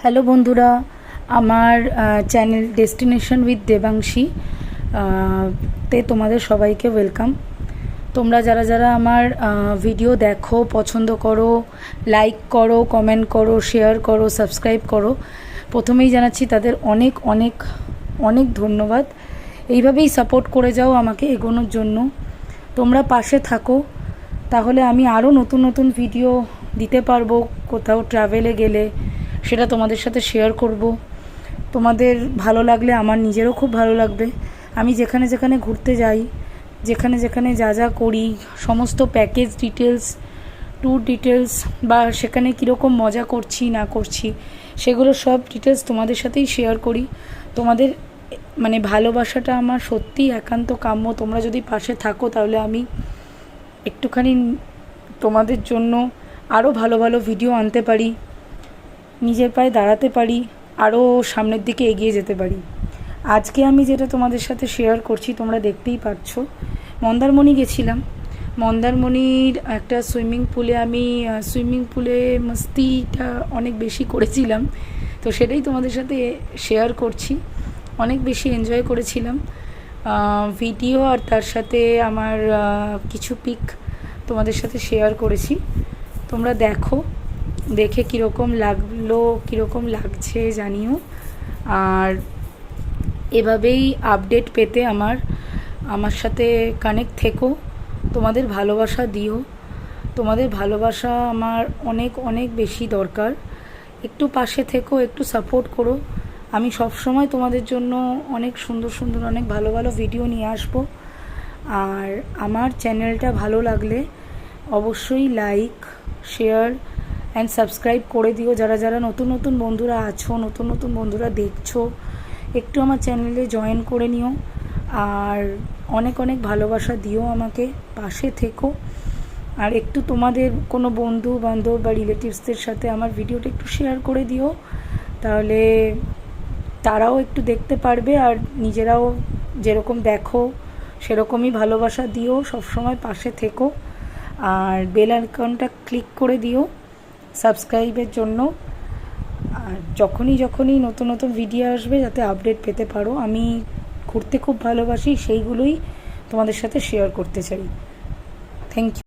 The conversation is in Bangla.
হ্যালো বন্ধুরা, আমার চ্যানেল ডেস্টিনেশন উইথ দেবাংশী তে তোমাদের সবাইকে ওয়েলকাম। তোমরা যারা যারা আমার ভিডিও দেখো, পছন্দ করো, লাইক করো, কমেন্ট করো, শেয়ার করো, সাবস্ক্রাইব করো, প্রথমেই জানাচ্ছি তাদের অনেক অনেক অনেক ধন্যবাদ। এইভাবেই সাপোর্ট করে যাও আমাকে এগোনোর জন্য। তোমরা পাশে থাকো, তাহলে আমি আরও নতুন নতুন ভিডিও দিতে পারবো। কোথাও ট্রাভেলে গেলে সেটা তোমাদের সাথে শেয়ার করব। তোমাদের ভালো লাগলে আমার নিজেরও খুব ভালো লাগবে। আমি যেখানে যেখানে ঘুরতে যাই, যেখানে যেখানে যা যা করি, সমস্ত প্যাকেজ ডিটেলস, ট্যুর ডিটেলস, বা সেখানে কীরকম মজা করছি না করছি, সেগুলো সব ডিটেলস তোমাদের সাথেই শেয়ার করি। তোমাদের ভালোবাসাটা আমার সত্যিই একান্ত কাম্য। তোমরা যদি পাশে থাকো তাহলে আমি একটুখানি তোমাদের জন্য আরও ভালো ভালো ভিডিও আনতে পারি, নিজের পায়ে দাঁড়াতে পারি, আরও সামনের দিকে এগিয়ে যেতে পারি। আজকে আমি যেটা তোমাদের সাথে শেয়ার করছি, তোমরা দেখতেই পাচ্ছ, মন্দারমণি গেছিলাম। মন্দারমণির একটা সুইমিং পুলে মস্তিটা অনেক বেশি করেছিলাম, তো সেটাই তোমাদের সাথে শেয়ার করছি। অনেক বেশি এনজয় করেছিলাম ভিডিও, আর তার সাথে আমার কিছু পিক তোমাদের সাথে শেয়ার করেছি। তোমরা দেখে কীরকম লাগলো, কীরকম লাগছে জানিও। আর এভাবেই আপডেট পেতে আমার সাথে কানেক্ট থেকো। তোমাদের ভালোবাসা দিও, তোমাদের ভালোবাসা আমার অনেক অনেক বেশি দরকার। একটু পাশে থেকো, একটু সাপোর্ট করো। আমি সব সময় তোমাদের জন্য অনেক সুন্দর সুন্দর, অনেক ভালো ভালো ভিডিও নিয়ে আসবো। আর আমার চ্যানেলটা ভালো লাগলে অবশ্যই লাইক, শেয়ার অ্যান্ড সাবস্ক্রাইব করে দিও। যারা যারা নতুন নতুন বন্ধুরা আছো, নতুন নতুন বন্ধুরা দেখছো, একটু আমার চ্যানেলে জয়েন করে নিও। আর অনেক অনেক ভালোবাসা দিও আমাকে, পাশে থেকো। আর একটু তোমাদের কোনো বন্ধু বান্ধব বা রিলেটিভসদের সাথে আমার ভিডিওটা একটু শেয়ার করে দিও, তাহলে তারাও একটু দেখতে পারবে। আর নিজেরাও যেরকম দেখো সেরকমই ভালোবাসা দিও, সবসময় পাশে থেকো। আর বেল আইকনটা ক্লিক করে দিও সাবস্ক্রাইবের জন্য। আর যখনই নতুন নতুন ভিডিও আসবে যাতে আপডেট পেতে পারো। আমি ঘুরতে খুব ভালোবাসি, সেইগুলোই তোমাদের সাথে শেয়ার করতে চাই। Thank you.